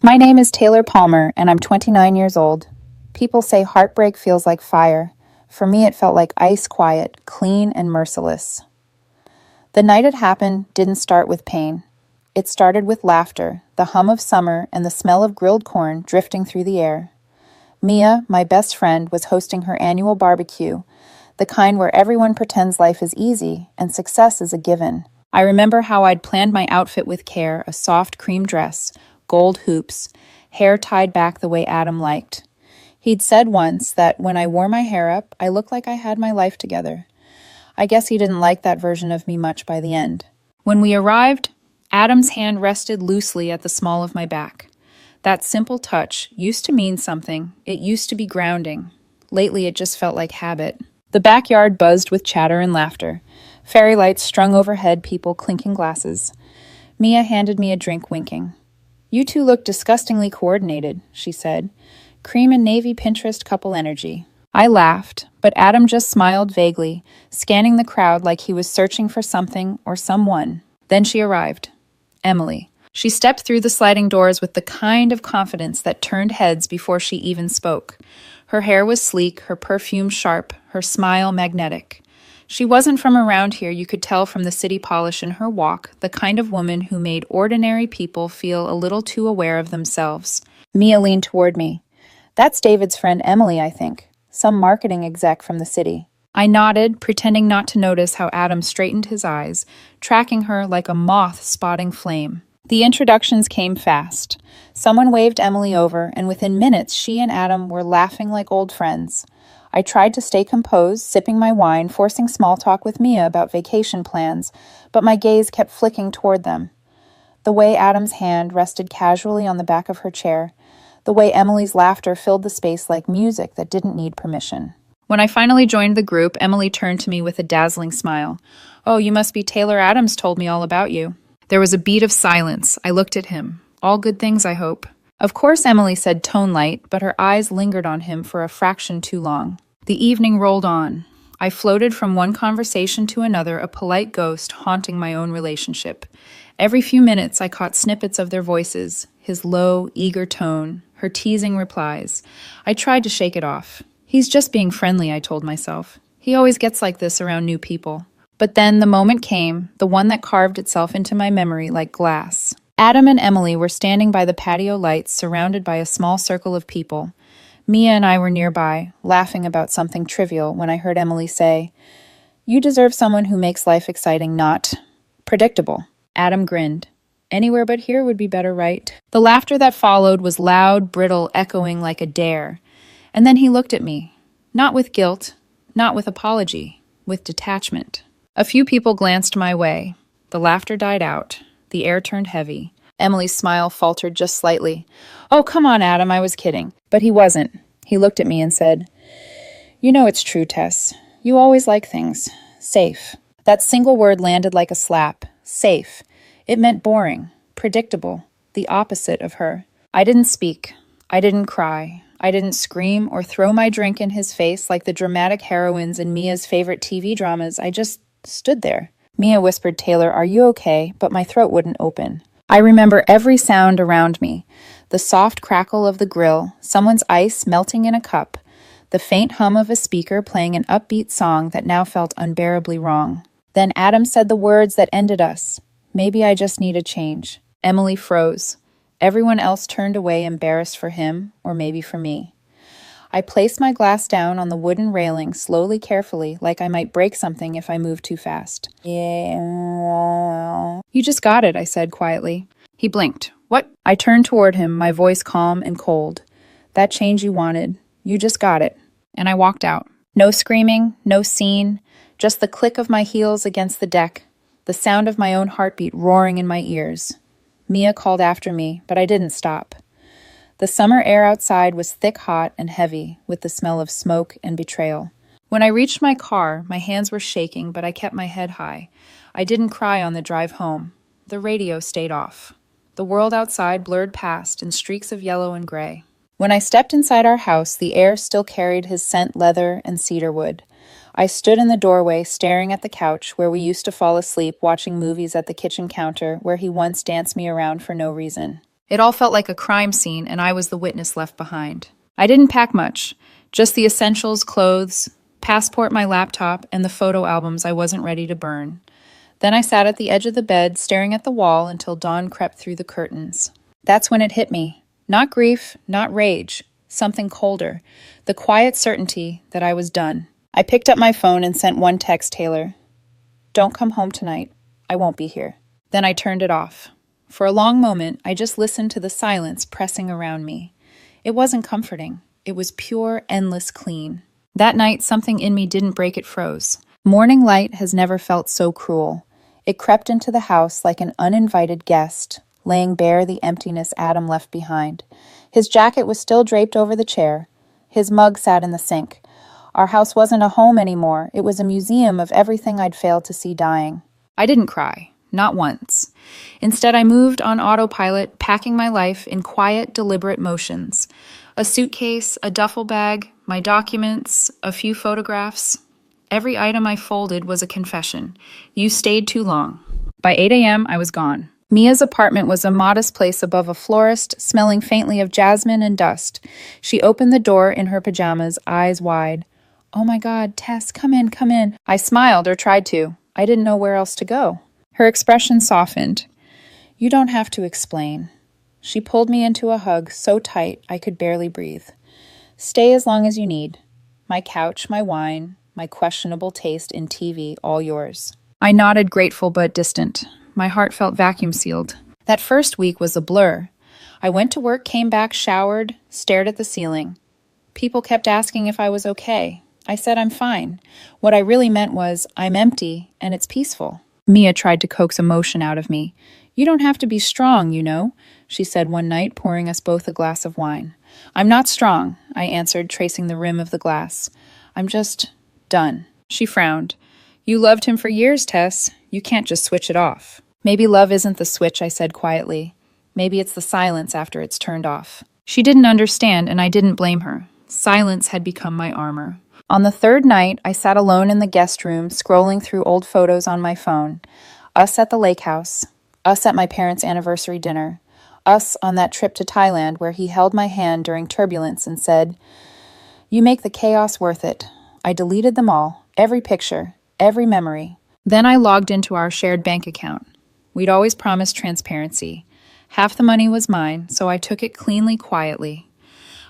My name is Taylor Palmer, and I'm 29 years old. People say heartbreak feels like fire. For me, it felt like ice quiet, clean, and merciless. The night it happened didn't start with pain. It started with laughter, the hum of summer, and the smell of grilled corn drifting through the air. Mia, my best friend, was hosting her annual barbecue, the kind where everyone pretends life is easy and success is a given. I remember how I'd planned my outfit with care, a soft cream dress, gold hoops, hair tied back the way Adam liked. He'd said once that when I wore my hair up, I looked like I had my life together. I guess he didn't like that version of me much by the end. When we arrived, Adam's hand rested loosely at the small of my back. That simple touch used to mean something. It used to be grounding. Lately, it just felt like habit. The backyard buzzed with chatter and laughter. Fairy lights strung overhead, people clinking glasses. Mia handed me a drink, winking. "You two look disgustingly coordinated," she said. "Cream and navy Pinterest couple energy." I laughed, but Adam just smiled vaguely, scanning the crowd like he was searching for something or someone. Then she arrived. Emily. She stepped through the sliding doors with the kind of confidence that turned heads before she even spoke. Her hair was sleek, her perfume sharp, her smile magnetic. She wasn't from around here, you could tell from the city polish in her walk, the kind of woman who made ordinary people feel a little too aware of themselves. Mia leaned toward me. "That's David's friend Emily, I think. Some marketing exec from the city." I nodded, pretending not to notice how Adam straightened his eyes, tracking her like a moth spotting flame. The introductions came fast. Someone waved Emily over, and within minutes she and Adam were laughing like old friends. I tried to stay composed, sipping my wine, forcing small talk with Mia about vacation plans, but my gaze kept flicking toward them. The way Adam's hand rested casually on the back of her chair, the way Emily's laughter filled the space like music that didn't need permission. When I finally joined the group, Emily turned to me with a dazzling smile. "Oh, you must be Taylor Adams told me all about you." There was a beat of silence. I looked at him. "All good things, I hope." Of course, Emily said tone light, but her eyes lingered on him for a fraction too long. The evening rolled on. I floated from one conversation to another, a polite ghost haunting my own relationship. Every few minutes, I caught snippets of their voices, his low, eager tone, her teasing replies. I tried to shake it off. He's just being friendly, I told myself. He always gets like this around new people. But then the moment came, the one that carved itself into my memory like glass. Adam and Emily were standing by the patio lights, surrounded by a small circle of people. Mia and I were nearby, laughing about something trivial, when I heard Emily say, "You deserve someone who makes life exciting, not predictable." Adam grinned. "Anywhere but here would be better, right?" The laughter that followed was loud, brittle, echoing like a dare. And then he looked at me, not with guilt, not with apology, with detachment. A few people glanced my way. The laughter died out. The air turned heavy. Emily's smile faltered just slightly. "Oh, come on, Adam, I was kidding." But he wasn't. He looked at me and said, "You know it's true, Tess. You always like things safe." That single word landed like a slap. Safe. It meant boring, predictable, the opposite of her. I didn't speak. I didn't cry. I didn't scream or throw my drink in his face like the dramatic heroines in Mia's favorite TV dramas. I just stood there. Mia whispered, "Taylor, are you okay?" But my throat wouldn't open. I remember every sound around me. The soft crackle of the grill, someone's ice melting in a cup, the faint hum of a speaker playing an upbeat song that now felt unbearably wrong. Then Adam said the words that ended us. "Maybe I just need a change." Emily froze. Everyone else turned away, embarrassed for him, or maybe for me. I placed my glass down on the wooden railing, slowly, carefully, like I might break something if I moved too fast. "Yeah." "You just got it," I said quietly. He blinked. "What?" I turned toward him, my voice calm and cold. "That change you wanted. You just got it." And I walked out. No screaming, no scene, just the click of my heels against the deck, the sound of my own heartbeat roaring in my ears. Mia called after me, but I didn't stop. The summer air outside was thick, hot, and heavy, with the smell of smoke and betrayal. When I reached my car, my hands were shaking, but I kept my head high. I didn't cry on the drive home. The radio stayed off. The world outside blurred past in streaks of yellow and gray. When I stepped inside our house, the air still carried his scent leather and cedarwood. I stood in the doorway, staring at the couch where we used to fall asleep watching movies at the kitchen counter where he once danced me around for no reason. It all felt like a crime scene, and I was the witness left behind. I didn't pack much, just the essentials, clothes, passport, my laptop, and the photo albums I wasn't ready to burn. Then I sat at the edge of the bed, staring at the wall until dawn crept through the curtains. That's when it hit me. Not grief, not rage, something colder. The quiet certainty that I was done. I picked up my phone and sent one text Taylor. Don't come home tonight. I won't be here. Then I turned it off. For a long moment, I just listened to the silence pressing around me. It wasn't comforting. It was pure, endless clean. That night, something in me didn't break, it froze. Morning light has never felt so cruel. It crept into the house like an uninvited guest, laying bare the emptiness Adam left behind. His jacket was still draped over the chair. His mug sat in the sink. Our house wasn't a home anymore. It was a museum of everything I'd failed to see dying. I didn't cry. Not once. Instead, I moved on autopilot, packing my life in quiet, deliberate motions. A suitcase, a duffel bag, my documents, a few photographs. Every item I folded was a confession. You stayed too long. By 8 a.m., I was gone. Mia's apartment was a modest place above a florist, smelling faintly of jasmine and dust. She opened the door in her pajamas, eyes wide. Oh my God, Tess, come in, come in. I smiled, or tried to. I didn't know where else to go. Her expression softened. You don't have to explain. She pulled me into a hug so tight I could barely breathe. Stay as long as you need. My couch, my wine, my questionable taste in TV, all yours. I nodded, grateful but distant. My heart felt vacuum-sealed. That first week was a blur. I went to work, came back, showered, stared at the ceiling. People kept asking if I was okay. I said I'm fine. What I really meant was, I'm empty, and it's peaceful. Mia tried to coax emotion out of me. You don't have to be strong, you know, she said one night, pouring us both a glass of wine. I'm not strong, I answered, tracing the rim of the glass. I'm just done. She frowned. You loved him for years, Tess. You can't just switch it off. Maybe love isn't the switch, I said quietly. Maybe it's the silence after it's turned off. She didn't understand, and I didn't blame her. Silence had become my armor. On the third night, I sat alone in the guest room, scrolling through old photos on my phone. Us at the lake house. Us at my parents' anniversary dinner. Us on that trip to Thailand where he held my hand during turbulence and said, You make the chaos worth it. I deleted them all, every picture, every memory. Then I logged into our shared bank account. We'd always promised transparency. Half the money was mine, so I took it cleanly, quietly.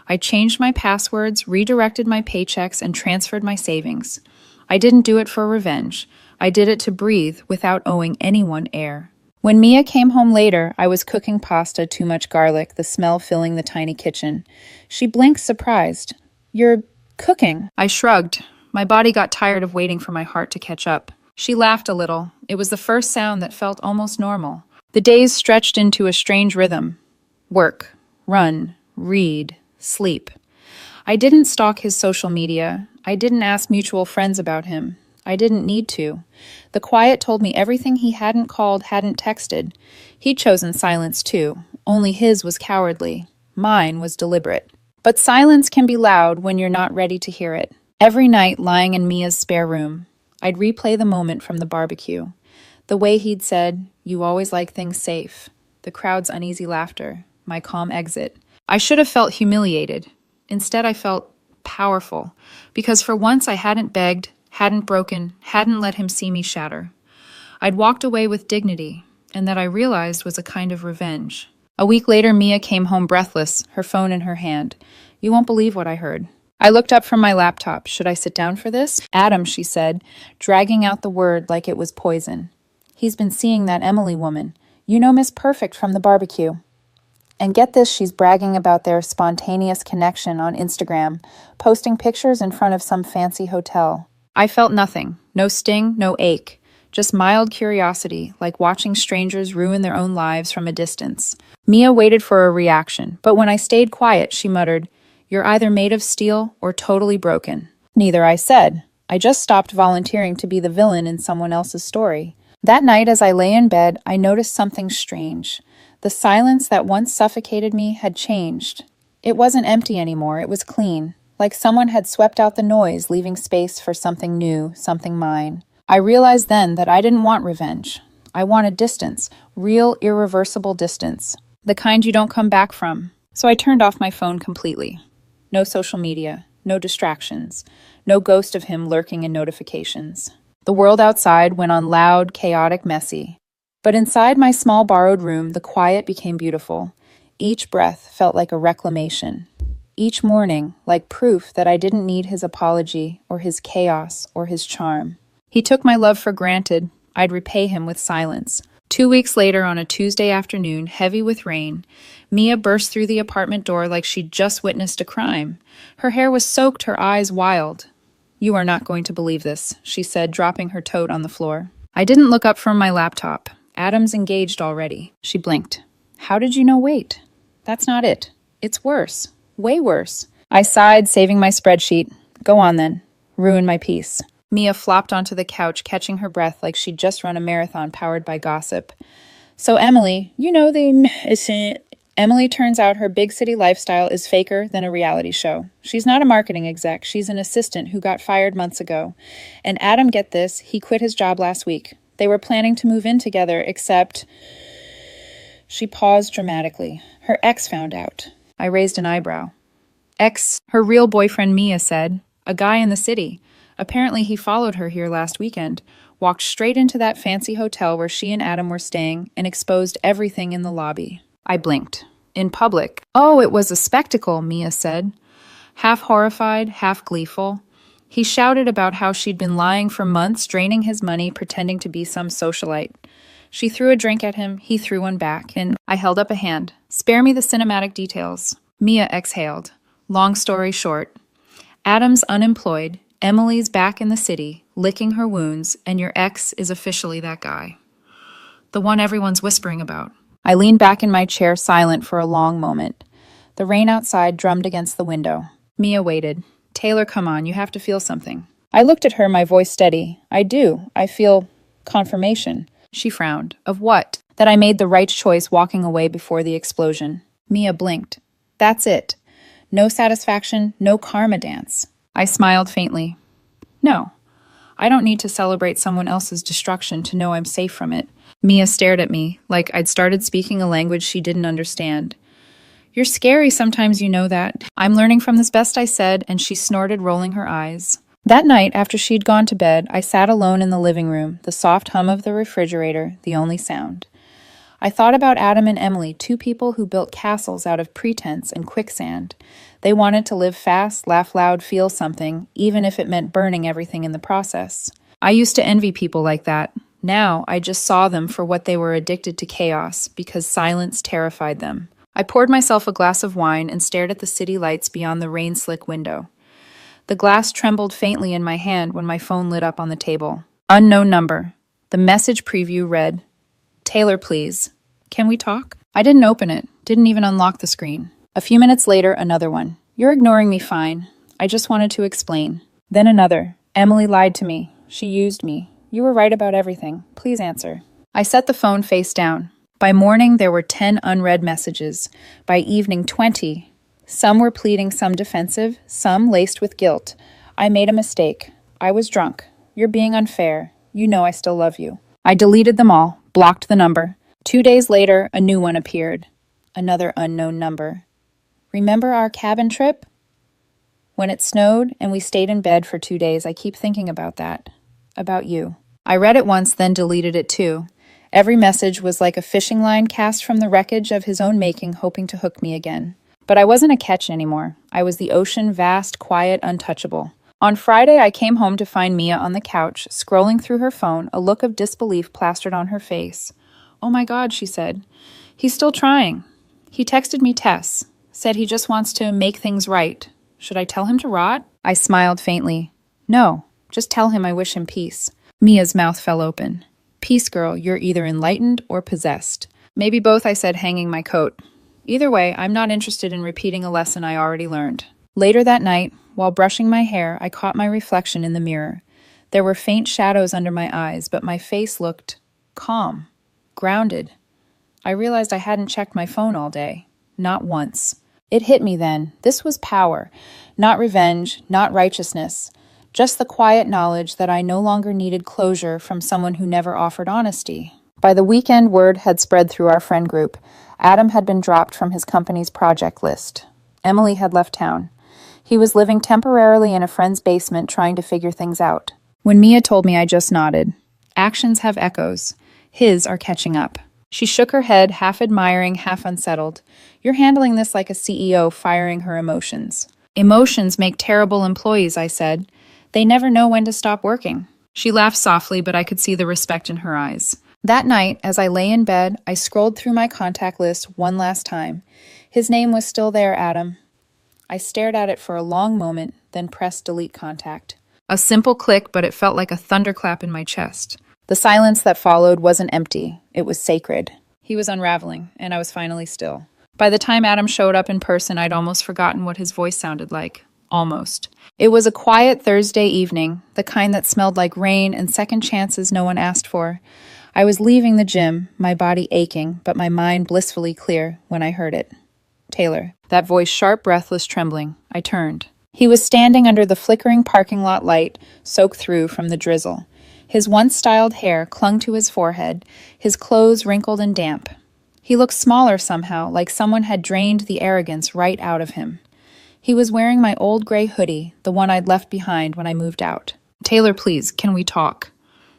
I changed my passwords, redirected my paychecks, and transferred my savings. I didn't do it for revenge. I did it to breathe without owing anyone air. When Mia came home later, I was cooking pasta, too much garlic, the smell filling the tiny kitchen. She blinked, surprised. You're cooking? I shrugged. My body got tired of waiting for my heart to catch up. She laughed a little. It was the first sound that felt almost normal. The days stretched into a strange rhythm. Work, run, read, sleep. I didn't stalk his social media. I didn't ask mutual friends about him. I didn't need to. The quiet told me everything he hadn't called, hadn't texted. He'd chosen silence too. Only his was cowardly. Mine was deliberate. But silence can be loud when you're not ready to hear it. Every night, lying in Mia's spare room, I'd replay the moment from the barbecue. The way he'd said, You always like things safe. The crowd's uneasy laughter. My calm exit. I should have felt humiliated. Instead, I felt powerful. Because for once I hadn't begged, hadn't broken, hadn't let him see me shatter. I'd walked away with dignity, and that I realized was a kind of revenge. A week later, Mia came home breathless, her phone in her hand. You won't believe what I heard. I looked up from my laptop. Should I sit down for this? Adam, she said, dragging out the word like it was poison. He's been seeing that Emily woman. You know Miss Perfect from the barbecue. And get this, she's bragging about their spontaneous connection on Instagram, posting pictures in front of some fancy hotel. I felt nothing. No sting, no ache. Just mild curiosity, like watching strangers ruin their own lives from a distance. Mia waited for a reaction, but when I stayed quiet, she muttered, You're either made of steel or totally broken. Neither, I said. I just stopped volunteering to be the villain in someone else's story. That night, as I lay in bed, I noticed something strange. The silence that once suffocated me had changed. It wasn't empty anymore, it was clean, like someone had swept out the noise, leaving space for something new, something mine. I realized then that I didn't want revenge. I wanted distance, real, irreversible distance. The kind you don't come back from. So I turned off my phone completely. No social media, no distractions, no ghost of him lurking in notifications. The world outside went on loud, chaotic, messy. But inside my small borrowed room, the quiet became beautiful. Each breath felt like a reclamation. Each morning, like proof that I didn't need his apology or his chaos or his charm. He took my love for granted. I'd repay him with silence. 2 weeks later, on a Tuesday afternoon, heavy with rain, Mia burst through the apartment door like she'd just witnessed a crime. Her hair was soaked, her eyes wild. "You are not going to believe this," she said, dropping her tote on the floor. I didn't look up from my laptop. Adam's engaged already. She blinked. "How did you know wait?" "That's not it. It's worse. Way worse." I sighed, saving my spreadsheet. "Go on then. Ruin my peace." Mia flopped onto the couch, catching her breath like she'd just run a marathon powered by gossip. "So Emily, Emily turns out her big city lifestyle is faker than a reality show. She's not a marketing exec. She's an assistant who got fired months ago. And Adam, get this, he quit his job last week. They were planning to move in together, except..." She paused dramatically. "Her ex found out." I raised an eyebrow. "Ex, her real boyfriend," Mia said. "A guy in the city. Apparently he followed her here last weekend, walked straight into that fancy hotel where she and Adam were staying, and exposed everything in the lobby." I blinked. "In public?" "Oh, it was a spectacle," Mia said. Half horrified, half gleeful. He shouted about how she'd been lying for months, draining his money, pretending to be some socialite. She threw a drink at him, he threw one back, and I held up a hand. "Spare me the cinematic details." Mia exhaled. "Long story short, Adam's unemployed, Emily's back in the city, licking her wounds, and your ex is officially that guy. The one everyone's whispering about." I leaned back in my chair, silent for a long moment. The rain outside drummed against the window. Mia waited. "Taylor, come on, you have to feel something." I looked at her, my voice steady. "I do. I feel confirmation." She frowned. "Of what?" "That I made the right choice walking away before the explosion." Mia blinked. "That's it. No satisfaction, no karma dance." I smiled faintly. "No. I don't need to celebrate someone else's destruction to know I'm safe from it." Mia stared at me, like I'd started speaking a language she didn't understand. "You're scary sometimes, you know that." "I'm learning from this," best I said, and she snorted, rolling her eyes. That night, after she'd gone to bed, I sat alone in the living room, the soft hum of the refrigerator, the only sound. I thought about Adam and Emily, two people who built castles out of pretense and quicksand. They wanted to live fast, laugh loud, feel something, even if it meant burning everything in the process. I used to envy people like that. Now, I just saw them for what they were, addicted to chaos, because silence terrified them. I poured myself a glass of wine and stared at the city lights beyond the rain-slick window. The glass trembled faintly in my hand when my phone lit up on the table. Unknown number. The message preview read, "Taylor, please. Can we talk?" I didn't open it, didn't even unlock the screen. A few minutes later, another one. "You're ignoring me fine. I just wanted to explain." Then another. "Emily lied to me. She used me. You were right about everything. Please answer." I set the phone face down. By morning, there were 10 unread messages. By evening, 20. Some were pleading, some defensive, some laced with guilt. "I made a mistake. I was drunk. You're being unfair. You know I still love you." I deleted them all, blocked the number. 2 days later, a new one appeared. Another unknown number. "Remember our cabin trip? When it snowed and we stayed in bed for 2 days, I keep thinking about that. About you." I read it once, then deleted it too. Every message was like a fishing line cast from the wreckage of his own making, hoping to hook me again. But I wasn't a catch anymore. I was the ocean, vast, quiet, untouchable. On Friday, I came home to find Mia on the couch, scrolling through her phone, a look of disbelief plastered on her face. "Oh my God," she said. "He's still trying. He texted me Tess, said he just wants to make things right. Should I tell him to rot?" I smiled faintly. "No, just tell him I wish him peace." Mia's mouth fell open. "Peace, girl, you're either enlightened or possessed." "Maybe both," I said, hanging my coat. "Either way, I'm not interested in repeating a lesson I already learned." Later that night, while brushing my hair, I caught my reflection in the mirror. There were faint shadows under my eyes, but my face looked calm, grounded. I realized I hadn't checked my phone all day. Not once. It hit me then. This was power. Not revenge, not righteousness. Just the quiet knowledge that I no longer needed closure from someone who never offered honesty. By the weekend, word had spread through our friend group. Adam had been dropped from his company's project list. Emily had left town. He was living temporarily in a friend's basement trying to figure things out. When Mia told me, I just nodded. Actions have echoes. His are catching up. She shook her head, half admiring, half unsettled. You're handling this like a CEO firing her emotions. Emotions make terrible employees, I said. They never know when to stop working. She laughed softly, but I could see the respect in her eyes. That night, as I lay in bed, I scrolled through my contact list one last time. His name was still there, Adam. I stared at it for a long moment, then pressed delete contact. A simple click, but it felt like a thunderclap in my chest. The silence that followed wasn't empty. It was sacred. He was unraveling, and I was finally still. By the time Adam showed up in person, I'd almost forgotten what his voice sounded like. Almost. It was a quiet Thursday evening, the kind that smelled like rain and second chances no one asked for. I was leaving the gym, my body aching, but my mind blissfully clear when I heard it. Taylor. That voice sharp, breathless, trembling. I turned. He was standing under the flickering parking lot light, soaked through from the drizzle. His once styled hair clung to his forehead, his clothes wrinkled and damp. He looked smaller somehow, like someone had drained the arrogance right out of him. He was wearing my old gray hoodie, the one I'd left behind when I moved out. Taylor, please, can we talk?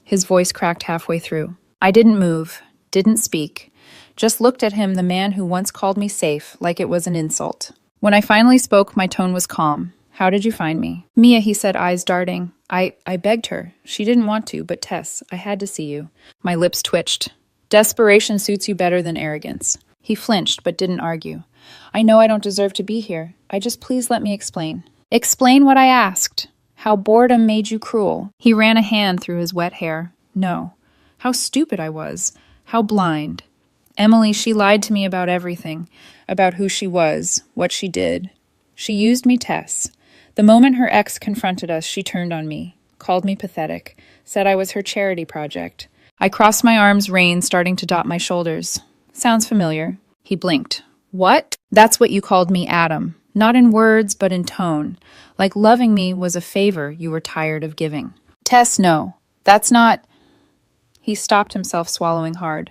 His voice cracked halfway through. I didn't move, didn't speak, just looked at him, the man who once called me safe, like it was an insult. When I finally spoke, my tone was calm. How did you find me? Mia, he said, eyes darting. I begged her. She didn't want to, but Tess, I had to see you. My lips twitched. Desperation suits you better than arrogance. He flinched, but didn't argue. I know I don't deserve to be here. Please let me explain. Explain what I asked. How boredom made you cruel. He ran a hand through his wet hair. No. How stupid I was. How blind. Emily, she lied to me about everything. About who she was, what she did. She used me, Tess. The moment her ex confronted us, she turned on me, called me pathetic, said I was her charity project. I crossed my arms, rain starting to dot my shoulders. Sounds familiar. He blinked. What? That's what you called me, Adam. Not in words, but in tone. Like loving me was a favor you were tired of giving. Tess, no. That's not... He stopped himself, swallowing hard.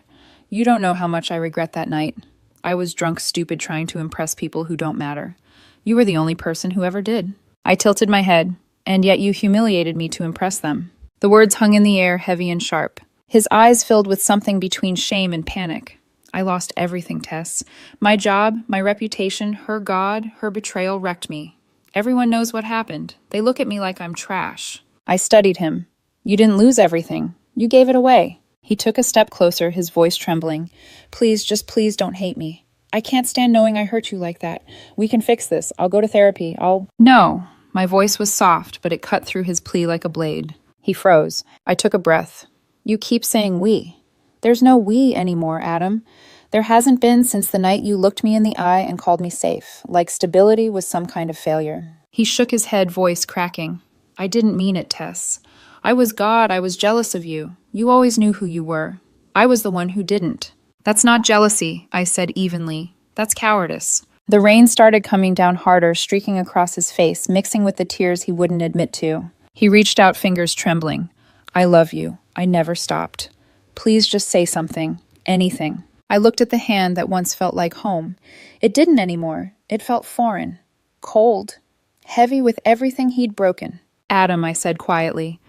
You don't know how much I regret that night. I was drunk, stupid, trying to impress people who don't matter. You were the only person who ever did. I tilted my head, and yet you humiliated me to impress them. The words hung in the air, heavy and sharp. His eyes filled with something between shame and panic. I lost everything, Tess. My job, my reputation, her God, her betrayal wrecked me. Everyone knows what happened. They look at me like I'm trash. I studied him. You didn't lose everything. You gave it away. He took a step closer, his voice trembling. Please, just please don't hate me. I can't stand knowing I hurt you like that. We can fix this. I'll go to therapy. No. My voice was soft, but it cut through his plea like a blade. He froze. I took a breath. You keep saying we. There's no we anymore, Adam. There hasn't been since the night you looked me in the eye and called me safe, like stability was some kind of failure. He shook his head, voice cracking. I didn't mean it, Tess. I was God. I was jealous of you. You always knew who you were. I was the one who didn't. That's not jealousy, I said evenly. That's cowardice. The rain started coming down harder, streaking across his face, mixing with the tears he wouldn't admit to. He reached out, fingers trembling. I love you. I never stopped. Please just say something. Anything. I looked at the hand that once felt like home. It didn't anymore. It felt foreign. Cold. Heavy with everything he'd broken. Adam, I said quietly.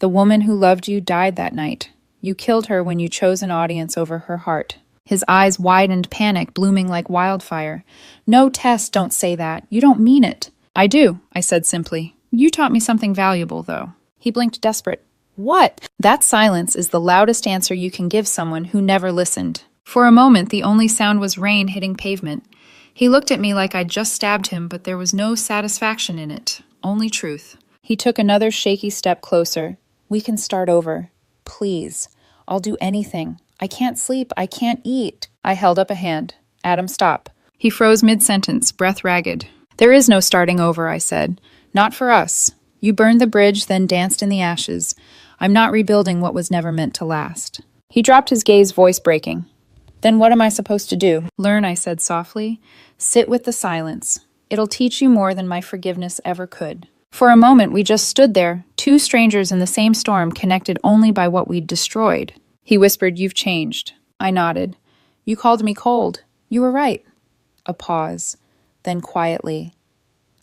The woman who loved you died that night. You killed her when you chose an audience over her heart. His eyes widened, panic blooming like wildfire. No, Tess, don't say that. You don't mean it. I do, I said simply. You taught me something valuable, though. He blinked, desperate. What? That silence is the loudest answer you can give someone who never listened. For a moment, the only sound was rain hitting pavement. He looked at me like I'd just stabbed him, but there was no satisfaction in it. Only truth. He took another shaky step closer. We can start over. Please. I'll do anything. I can't sleep. I can't eat. I held up a hand. Adam, stop. He froze mid-sentence, breath ragged. There is no starting over, I said. Not for us. You burned the bridge, then danced in the ashes. I'm not rebuilding what was never meant to last. He dropped his gaze, voice breaking. Then what am I supposed to do? Learn, I said softly. Sit with the silence. It'll teach you more than my forgiveness ever could. For a moment, we just stood there, two strangers in the same storm, connected only by what we'd destroyed. He whispered, You've changed. I nodded. You called me cold. You were right. A pause, then quietly,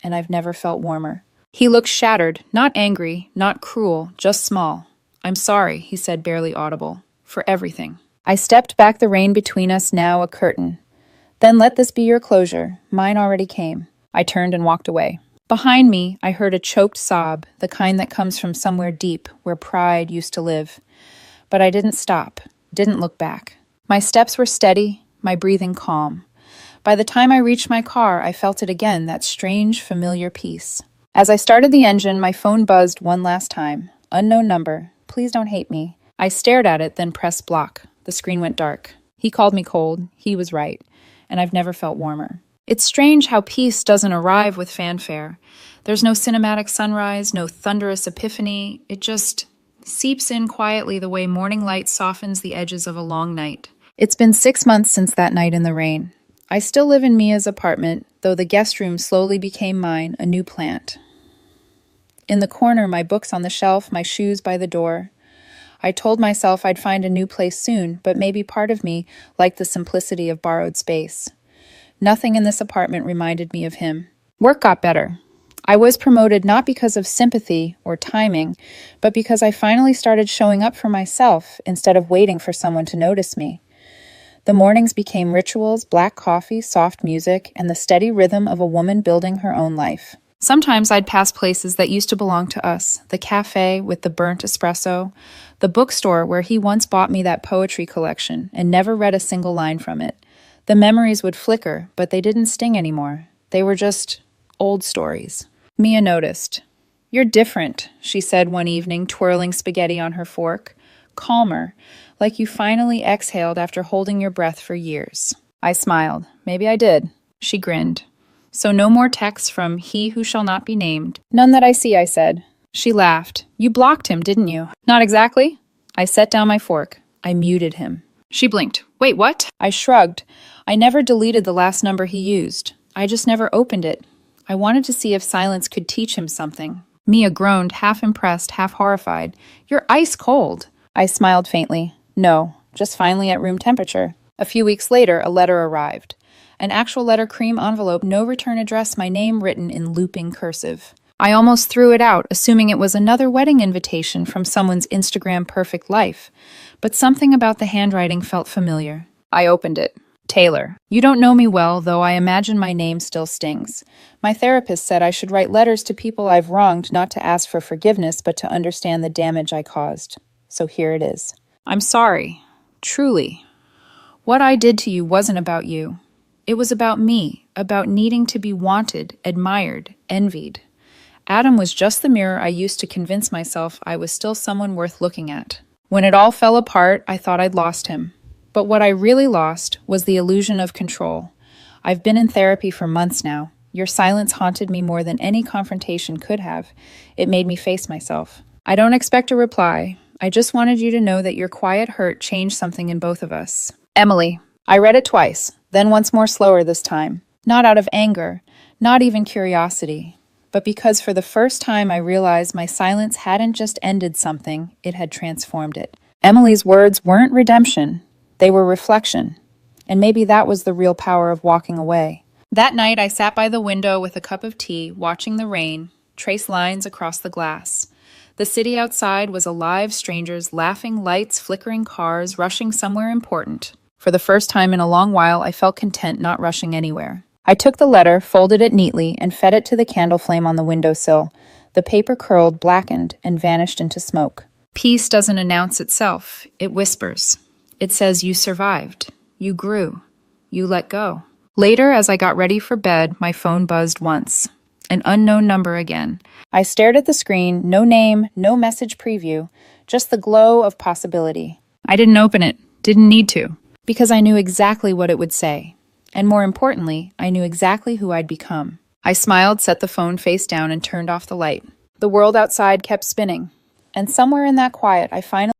and I've never felt warmer. He looked shattered, not angry, not cruel, just small. I'm sorry, he said, barely audible, for everything. I stepped back, the rain between us now a curtain. Then let this be your closure. Mine already came. I turned and walked away. Behind me, I heard a choked sob, the kind that comes from somewhere deep where pride used to live. But I didn't stop, didn't look back. My steps were steady, my breathing calm. By the time I reached my car, I felt it again, that strange, familiar peace. As I started the engine, my phone buzzed one last time. Unknown number. Please don't hate me. I stared at it, then pressed block. The screen went dark. He called me cold. He was right. And I've never felt warmer. It's strange how peace doesn't arrive with fanfare. There's no cinematic sunrise, no thunderous epiphany. It just seeps in quietly the way morning light softens the edges of a long night. It's been 6 months since that night in the rain. I still live in Mia's apartment, though the guest room slowly became mine, a new plant. In the corner, my books on the shelf, my shoes by the door. I told myself I'd find a new place soon, but maybe part of me liked the simplicity of borrowed space. Nothing in this apartment reminded me of him. Work got better. I was promoted not because of sympathy or timing, but because I finally started showing up for myself instead of waiting for someone to notice me. The mornings became rituals, black coffee, soft music, and the steady rhythm of a woman building her own life. Sometimes I'd pass places that used to belong to us, the cafe with the burnt espresso, the bookstore where he once bought me that poetry collection and never read a single line from it. The memories would flicker, but they didn't sting anymore. They were just old stories. Mia noticed. You're different, she said one evening, twirling spaghetti on her fork. Calmer, like you finally exhaled after holding your breath for years. I smiled. Maybe I did. She grinned. So no more texts from he who shall not be named. None that I see, I said. She laughed. You blocked him, didn't you? Not exactly. I set down my fork. I muted him. She blinked. Wait, what? I shrugged. I never deleted the last number he used. I just never opened it. I wanted to see if silence could teach him something. Mia groaned, half impressed, half horrified. You're ice cold. I smiled faintly. No, just finally at room temperature. A few weeks later, a letter arrived. An actual letter cream envelope, no return address, my name written in looping cursive. I almost threw it out, assuming it was another wedding invitation from someone's Instagram perfect life. But something about the handwriting felt familiar. I opened it. Taylor. You don't know me well, though I imagine my name still stings. My therapist said I should write letters to people I've wronged, not to ask for forgiveness, but to understand the damage I caused. So here it is. I'm sorry. Truly. What I did to you wasn't about you. It was about me, about needing to be wanted, admired, envied. Adam was just the mirror I used to convince myself I was still someone worth looking at. When it all fell apart, I thought I'd lost him. But what I really lost was the illusion of control. I've been in therapy for months now. Your silence haunted me more than any confrontation could have. It made me face myself. I don't expect a reply. I just wanted you to know that your quiet hurt changed something in both of us. Emily. I read it twice, then once more slower this time. Not out of anger, not even curiosity, but because for the first time I realized my silence hadn't just ended something, it had transformed it. Emily's words weren't redemption, they were reflection. And maybe that was the real power of walking away. That night I sat by the window with a cup of tea, watching the rain trace lines across the glass. The city outside was alive, strangers, laughing, lights, flickering cars, rushing somewhere important. For the first time in a long while, I felt content not rushing anywhere. I took the letter, folded it neatly, and fed it to the candle flame on the windowsill. The paper curled, blackened, and vanished into smoke. Peace doesn't announce itself. It whispers. It says you survived. You grew. You let go. Later, as I got ready for bed, my phone buzzed once. An unknown number again. I stared at the screen, no name, no message preview, just the glow of possibility. I didn't open it. Didn't need to. Because I knew exactly what it would say. And more importantly, I knew exactly who I'd become. I smiled, set the phone face down, and turned off the light. The world outside kept spinning. And somewhere in that quiet, I finally